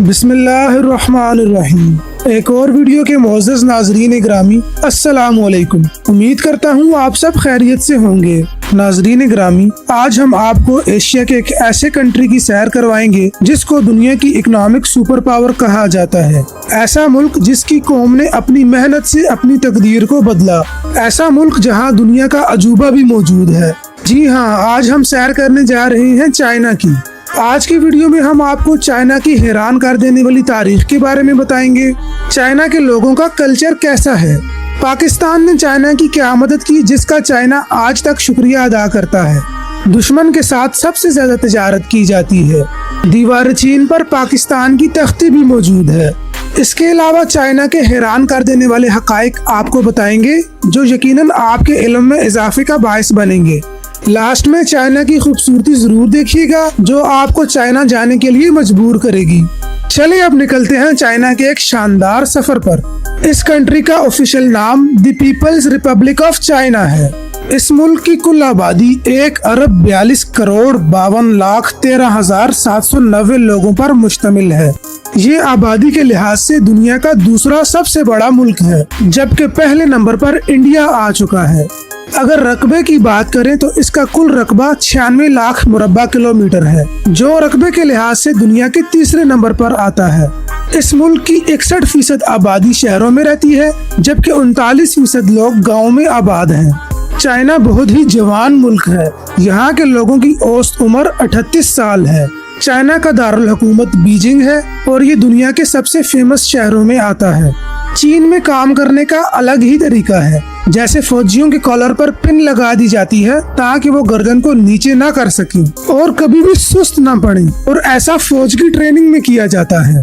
बिस्मिल्लाहिर्रहमानिर्रहीम। एक और वीडियो के मोअज़्ज़ज़ नाज़रीन ग्रामी, अस्सलाम वालेकुम। उम्मीद करता हूँ आप सब खैरियत से होंगे। नाज़रीन ग्रामी, आज हम आपको एशिया के एक ऐसे कंट्री की सैर करवाएंगे जिसको दुनिया की इकोनॉमिक सुपर पावर कहा जाता है। ऐसा मुल्क जिसकी कौम ने अपनी मेहनत से अपनी तकदीर को बदला। ऐसा मुल्क जहाँ दुनिया का अजूबा भी मौजूद है। जी हाँ, आज हम सैर करने जा रहे हैं चाइना की। आज की वीडियो में हम आपको चाइना की हैरान कर देने वाली तारीख के बारे में बताएंगे। चाइना के लोगों का कल्चर कैसा है, पाकिस्तान ने चाइना की क्या मदद की जिसका चाइना आज तक शुक्रिया अदा करता है, दुश्मन के साथ सबसे ज्यादा तिजारत की जाती है, दीवार चीन पर पाकिस्तान की तख्ती भी मौजूद है। इसके अलावा चाइना के हैरान कर देने वाले हकाइक आपको बताएंगे जो यकीनन आपके इल्म में इजाफे का बायस बनेंगे। लास्ट में चाइना की खूबसूरती जरूर देखिएगा जो आपको चाइना जाने के लिए मजबूर करेगी। चलिए अब निकलते हैं चाइना के एक शानदार सफर पर। इस कंट्री का ऑफिशियल नाम the People's Republic of China है। इस मुल्क की कुल आबादी 1,42,52,13,790 लोगों पर मुश्तमिल है। ये आबादी के लिहाज से दुनिया का दूसरा सबसे बड़ा मुल्क है, जबकि पहले नंबर पर इंडिया आ चुका है। अगर रकबे की बात करें तो इसका कुल रकबा 96 लाख मुरब्बा किलोमीटर है, जो रकबे के लिहाज से दुनिया के तीसरे नंबर पर आता है। इस मुल्क की 61% आबादी शहरों में रहती है, जबकि 39% लोग गाँव में आबाद हैं। चाइना बहुत ही जवान मुल्क है। यहाँ के लोगों की औसत उम्र 38 साल है। चाइना का दारुल हुकूमत बीजिंग है और ये दुनिया के सबसे फेमस शहरों में आता है। चीन में काम करने का अलग ही तरीका है। जैसे फौजियों के कॉलर पर पिन लगा दी जाती है ताकि वो गर्दन को नीचे ना कर सकें और कभी भी सुस्त ना पड़े, और ऐसा फौज की ट्रेनिंग में किया जाता है।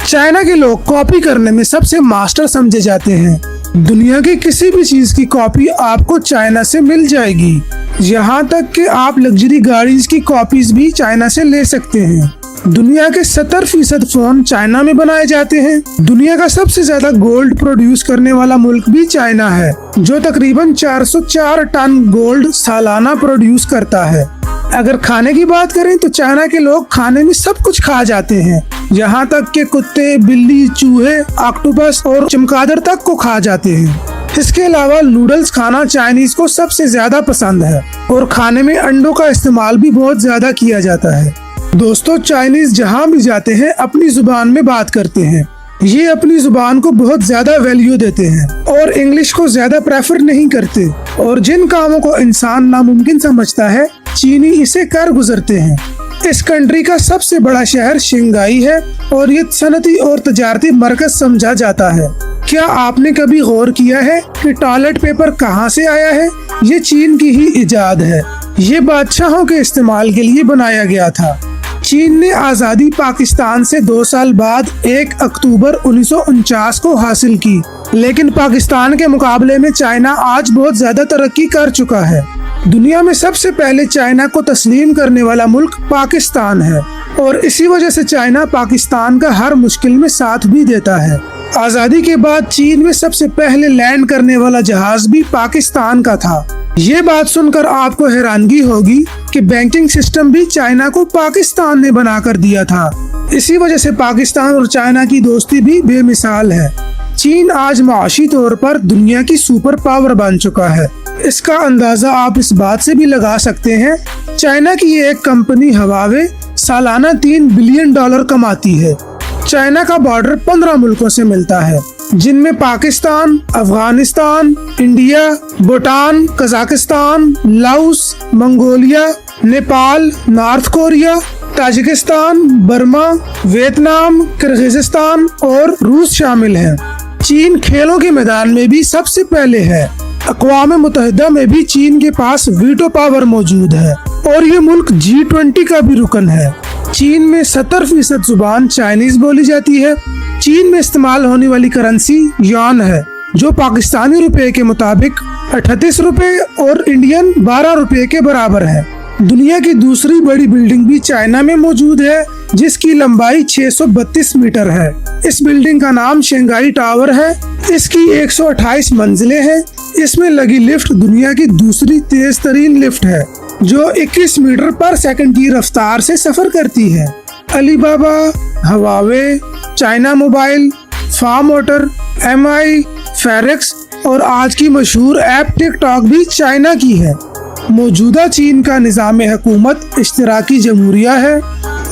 चाइना के लोग कॉपी करने में सबसे मास्टर समझे जाते हैं। दुनिया की किसी भी चीज की कॉपी आपको चाइना से मिल जाएगी। यहाँ तक कि आप लग्जरी गाड़ीज की कॉपीज भी चाइना से ले सकते हैं। दुनिया के 70% फोन चाइना में बनाए जाते हैं। दुनिया का सबसे ज्यादा गोल्ड प्रोड्यूस करने वाला मुल्क भी चाइना है, जो तकरीबन 404 टन गोल्ड सालाना प्रोड्यूस करता है। अगर खाने की बात करें तो चाइना के लोग खाने में सब कुछ खा जाते हैं, यहाँ तक कि कुत्ते, बिल्ली, चूहे, ऑक्टोपस और चमगादड़ तक को खा जाते हैं। इसके अलावा नूडल्स खाना चाइनीज को सबसे ज्यादा पसंद है और खाने में अंडों का इस्तेमाल भी बहुत ज्यादा किया जाता है। दोस्तों, चाइनीज जहाँ भी जाते हैं अपनी जुबान में बात करते हैं। ये अपनी जुबान को बहुत ज्यादा वैल्यू देते हैं और इंग्लिश को ज्यादा प्रेफर नहीं करते, और जिन कामों को इंसान नामुमकिन समझता है चीनी इसे कर गुजरते हैं। इस कंट्री का सबसे बड़ा शहर शंघाई है और ये सनती और तजारती मरकज समझा जाता है। क्या आपने कभी गौर किया है कि टॉयलेट पेपर कहाँ से आया है? ये चीन की ही इजाद है। ये बादशाहों के इस्तेमाल के लिए बनाया गया था। चीन ने आज़ादी पाकिस्तान से 2 साल बाद 1 अक्टूबर 1949 को हासिल की, लेकिन पाकिस्तान के मुकाबले में चाइना आज बहुत ज्यादा तरक्की कर चुका है। दुनिया में सबसे पहले चाइना को तस्लीम करने वाला मुल्क पाकिस्तान है, और इसी वजह से चाइना पाकिस्तान का हर मुश्किल में साथ भी देता है। आज़ादी के बाद चीन में सबसे पहले लैंड करने वाला जहाज भी पाकिस्तान का था। ये बात सुनकर आपको हैरानगी होगी कि बैंकिंग सिस्टम भी चाइना को पाकिस्तान ने बना कर दिया था। इसी वजह से पाकिस्तान और चाइना की दोस्ती भी बेमिसाल है। चीन आज माशी तौर पर दुनिया की सुपर पावर बन चुका है। इसका अंदाजा आप इस बात से भी लगा सकते हैं, चाइना की एक कंपनी हवावे सालाना $3 बिलियन कमाती है। चाइना का बॉर्डर 15 मुल्कों से मिलता है, जिनमें Pakistan, Afghanistan, India, Bhutan, Kazakhstan, Laos, Mongolia, Nepal, north Korea, Tajikistan, Burma, Vietnam, Kyrgyzstan और रूस शामिल हैं। चीन खेलों के मैदान में भी सबसे पहले है। अक़वाम मुत्तहिदा में भी चीन के पास वीटो पावर मौजूद है और ये मुल्क G20 का भी रुकन है। चीन में 70% जुबान चाइनीज बोली जाती है। चीन में इस्तेमाल होने वाली करेंसी युआन है, जो पाकिस्तानी रुपए के मुताबिक 38 रुपए और इंडियन 12 रुपए के बराबर है। दुनिया की दूसरी बड़ी बिल्डिंग भी चाइना में मौजूद है, जिसकी लंबाई 632 मीटर है। इस बिल्डिंग का नाम शंघाई टावर है। इसकी 128 मंजिलें हैं। इसमें लगी लिफ्ट दुनिया की दूसरी तेज तरीन लिफ्ट है, जो 21 मीटर पर सेकंड की रफ्तार से सफर करती है। Alibaba, Huawei, China Mobile, फार्म मोटर, MI, फेरेक्स और आज की मशहूर ऐप टिकटॉक भी चाइना की है। मौजूदा चीन का निज़ाम हुकूमत इश्तराकी जमहूरिया है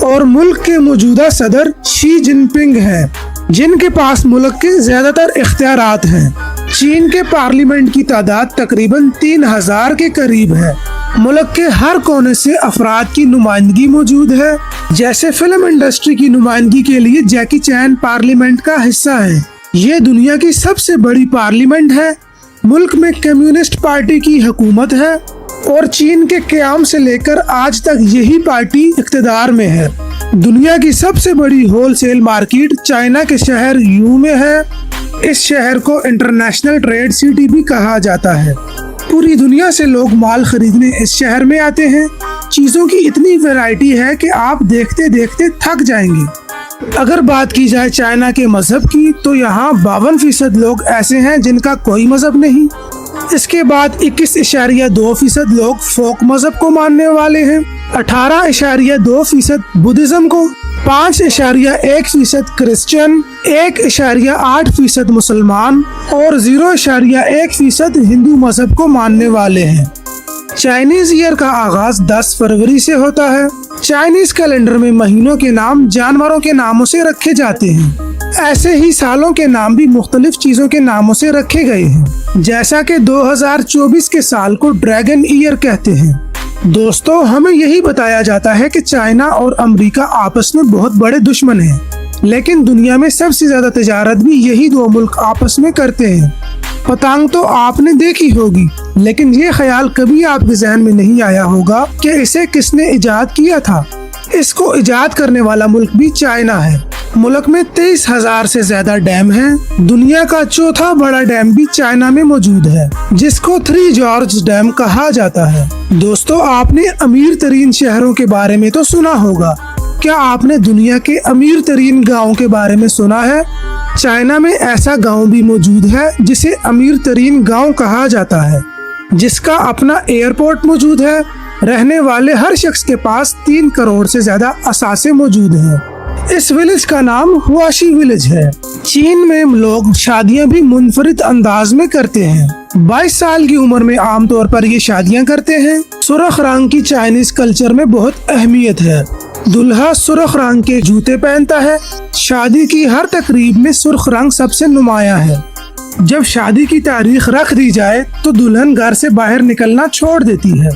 और मुल्क के मौजूदा सदर शी जिनपिंग हैं, जिनके पास मुल्क के ज़्यादातर इख्तियारात हैं। चीन के पार्लियामेंट की तादाद तकरीबन 3000 के करीब है। मुल्क के हर कोने से अफराद की नुमाइंदगी मौजूद है। जैसे फिल्म इंडस्ट्री की नुमाइंदगी के लिए जैकी चैन पार्लियामेंट का हिस्सा है। ये दुनिया की सबसे बड़ी पार्लियामेंट है। मुल्क में कम्युनिस्ट पार्टी की हुकूमत है और चीन के क़याम से लेकर आज तक यही पार्टी इक़्तिदार में है। दुनिया की सबसे बड़ी होलसेल मार्केट चाइना के शहर यू में है। इस शहर को इंटरनेशनल ट्रेड सिटी भी कहा जाता है। पूरी दुनिया से लोग माल खरीदने इस शहर में आते हैं। चीज़ों की इतनी वैरायटी है कि आप देखते देखते थक जाएंगे। अगर बात की जाए चाइना के मजहब की तो यहाँ 52% लोग ऐसे हैं जिनका कोई मजहब नहीं। इसके बाद 21.2% लोग फोक मजहब को मानने वाले हैं, 18.2% बुद्धिज्म को, 5.1% क्रिश्चियन, 1.8% मुसलमान और 0.1% हिंदू मजहब को मानने वाले हैं। चाइनीज ईयर का आगाज 10 फरवरी से होता है। चाइनीज कैलेंडर में महीनों के नाम जानवरों के नामों से रखे जाते हैं। ऐसे ही सालों के नाम भी मुख्तलिफ चीजों के नामों से रखे गए हैं। जैसा कि 2024 के साल को ड्रैगन ईयर कहते हैं। दोस्तों, हमें यही बताया जाता है कि चाइना और अमेरिका आपस में बहुत बड़े दुश्मन हैं, लेकिन दुनिया में सबसे ज्यादा तिजारत भी यही दो मुल्क आपस में करते हैं। पतंग तो आपने देखी होगी, लेकिन ये ख्याल कभी आपके जहन में नहीं आया होगा कि इसे किसने इजाद किया था। इसको इजाद करने वाला मुल्क भी चाइना है। मुल्क में 23,000 से ज्यादा डैम हैं। दुनिया का चौथा बड़ा डैम भी चाइना में मौजूद है, जिसको 3 जॉर्ज डैम कहा जाता है। दोस्तों, आपने अमीर तरीन शहरों के बारे में तो सुना होगा। क्या आपने दुनिया के अमीर तरीन गाँव के बारे में सुना है? चाइना में ऐसा गांव भी मौजूद है जिसे अमीर तरीन गांव कहा जाता है, जिसका अपना एयरपोर्ट मौजूद है। रहने वाले हर शख्स के पास 3 करोड़ से ज्यादा असासे मौजूद हैं। इस विलेज का नाम हुआशी विलेज है। चीन में लोग शादियां भी मुनफरिद अंदाज में करते हैं। 22 साल की उम्र में आमतौर पर ये शादियां करते हैं। सुर्ख रंग की चाइनीज कल्चर में बहुत अहमियत है। दुल्हा सुर्ख रंग के जूते पहनता है। शादी की हर तकरीब में सुर्ख रंग सबसे नुमाया है। जब शादी की तारीख रख दी जाए तो दुल्हन घर से बाहर निकलना छोड़ देती है।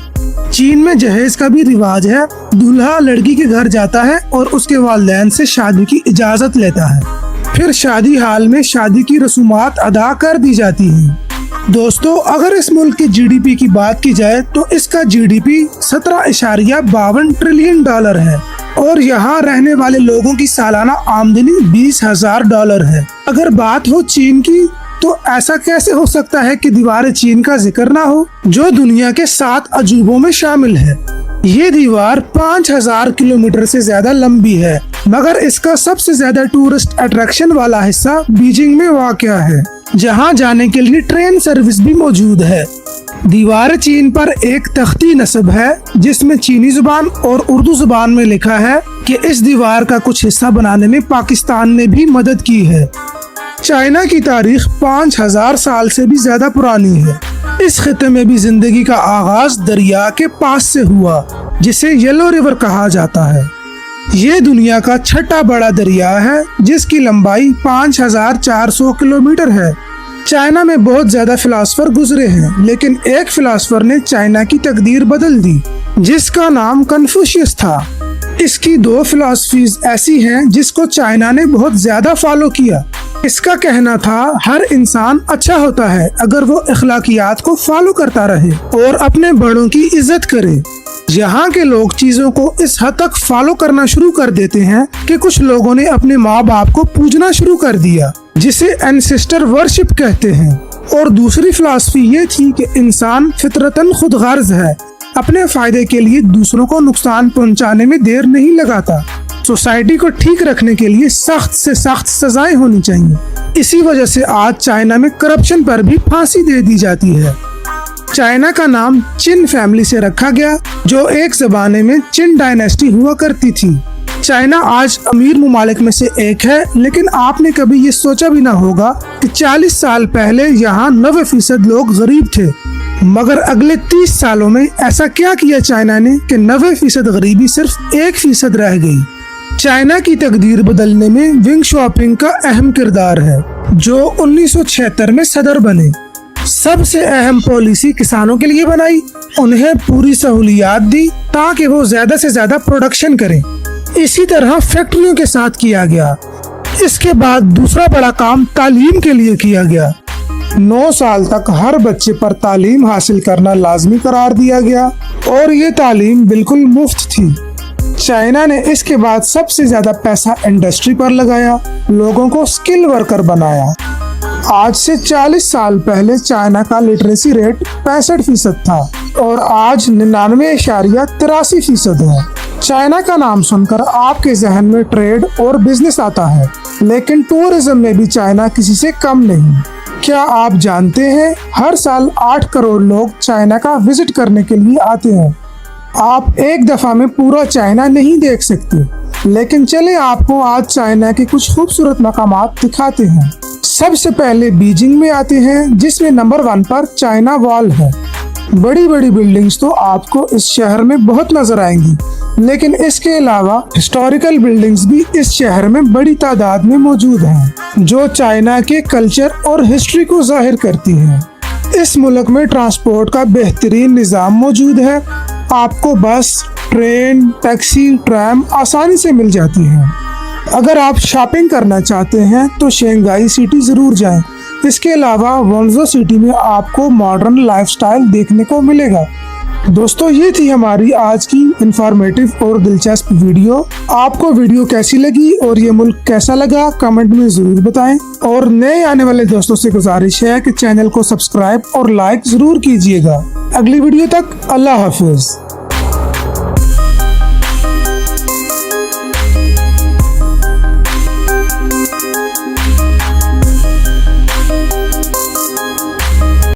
चीन में जहेज का भी रिवाज है। दूल्हा लड़की के घर जाता है और उसके वालिदैन से शादी की इजाजत लेता है। फिर शादी हाल में शादी की रसूमात अदा कर दी जाती हैं। दोस्तों, अगर इस मुल्क के GDP की बात की जाए तो इसका GDP 17.52 ट्रिलियन डॉलर है और यहाँ रहने वाले लोगों की सालाना आमदनी $20,000 है। अगर बात हो चीन की तो ऐसा कैसे हो सकता है कि दीवार चीन का जिक्र ना हो, जो दुनिया के 7 अजूबों में शामिल है। ये दीवार 5000 किलोमीटर से ज्यादा लंबी है, मगर इसका सबसे ज्यादा टूरिस्ट अट्रैक्शन वाला हिस्सा बीजिंग में वाक़या है, जहां जाने के लिए ट्रेन सर्विस भी मौजूद है। दीवार चीन पर एक तख्ती नस्ब है, जिसमें चीनी जुबान और उर्दू जुबान में लिखा है कि इस दीवार का कुछ हिस्सा बनाने में पाकिस्तान ने भी मदद की है। चाइना की तारीख 5000 साल से भी ज्यादा पुरानी है। इस खिते में भी जिंदगी का आगाज दरिया के पास से हुआ, जिसे येलो रिवर कहा जाता है। ये दुनिया का छठा बड़ा दरिया है, जिसकी लंबाई 5400 किलोमीटर है। चाइना में बहुत ज्यादा फिलासफर गुजरे हैं, लेकिन एक फिलासफर ने चाइना की तकदीर बदल दी, जिसका नाम कन्फ्यूशियस था। इसकी 2 फिलॉसफीज ऐसी हैं जिसको चाइना ने बहुत ज्यादा फॉलो किया। इसका कहना था हर इंसान अच्छा होता है अगर वो अखलाकियात को फॉलो करता रहे और अपने बड़ों की इज्जत करे। यहाँ के लोग चीजों को इस हद तक फॉलो करना शुरू कर देते हैं कि कुछ लोगों ने अपने माँ बाप को पूजना शुरू कर दिया, जिसे एंसेस्टर वर्शिप कहते हैं। और दूसरी फिलॉसफी ये थी कि इंसान फितरतन खुद गर्ज है, अपने फायदे के लिए दूसरों को नुकसान पहुँचाने में देर नहीं लगाता। सोसाइटी को ठीक रखने के लिए सख्त से सख्त सजाएं होनी चाहिए। इसी वजह से आज चाइना में करप्शन पर भी फांसी दे दी जाती है। चाइना का नाम चिन फैमिली से रखा गया, जो एक ज़माने में चिन डायनेस्टी हुआ करती थी। चाइना आज अमीर ममालिक में से एक है, लेकिन आपने कभी ये सोचा भी ना होगा कि 40 साल पहले यहाँ 90% लोग गरीब थे। मगर अगले 30 सालों में ऐसा क्या किया चाइना ने कि 90% गरीबी सिर्फ 1% रह गई। चाइना की तकदीर बदलने में विंग शॉपिंग का अहम किरदार है, जो 1976 में सदर बने। सबसे अहम पॉलिसी किसानों के लिए बनाई, उन्हें पूरी सहूलियात दी ताकि वो ज्यादा से ज्यादा प्रोडक्शन करें। इसी तरह फैक्ट्रियों के साथ किया गया। इसके बाद दूसरा बड़ा काम तालीम के लिए किया गया। 9 साल तक हर बच्चे पर तालीम हासिल करना लाजमी करार दिया गया और ये तालीम बिल्कुल मुफ्त थी। चाइना ने इसके बाद सबसे ज्यादा पैसा इंडस्ट्री पर लगाया, लोगों को स्किल वर्कर बनाया। आज से 40 साल पहले चाइना का लिटरेसी रेट 65% था और आज 99.83% है। चाइना का नाम सुनकर आपके जहन में ट्रेड और बिजनेस आता है, लेकिन टूरिज्म में भी चाइना किसी से कम नहीं। क्या आप जानते हैं हर साल 8 करोड़ लोग चाइना का विजिट करने के लिए आते हैं। आप एक दफा में पूरा चाइना नहीं देख सकते, लेकिन चले आपको आज चाइना के कुछ खूबसूरत मकामात दिखाते हैं। सबसे पहले बीजिंग में आते हैं, जिसमें नंबर 1 पर चाइना वॉल है। बड़ी बड़ी बिल्डिंग्स तो आपको इस शहर में बहुत नजर आएंगी, लेकिन इसके अलावा हिस्टोरिकल बिल्डिंग्स भी इस शहर में बड़ी तादाद में मौजूद हैं, जो चाइना के कल्चर और हिस्ट्री को जाहिर करती हैं। इस मुल्क में ट्रांसपोर्ट का बेहतरीन निज़ाम मौजूद है। आपको बस, ट्रेन, टैक्सी, ट्रैम आसानी से मिल जाती है। अगर आप शॉपिंग करना चाहते हैं तो शंघाई सिटी जरूर जाएं। इसके अलावा वंजो सिटी में आपको मॉडर्न लाइफस्टाइल देखने को मिलेगा। दोस्तों, ये थी हमारी आज की इंफॉर्मेटिव और दिलचस्प वीडियो। आपको वीडियो कैसी लगी और ये मुल्क कैसा लगा, कमेंट में जरूर बताएं। और नए आने वाले दोस्तों से गुजारिश है कि चैनल को सब्सक्राइब और लाइक जरूर कीजिएगा। अगली वीडियो तक अल्लाह हाफिज।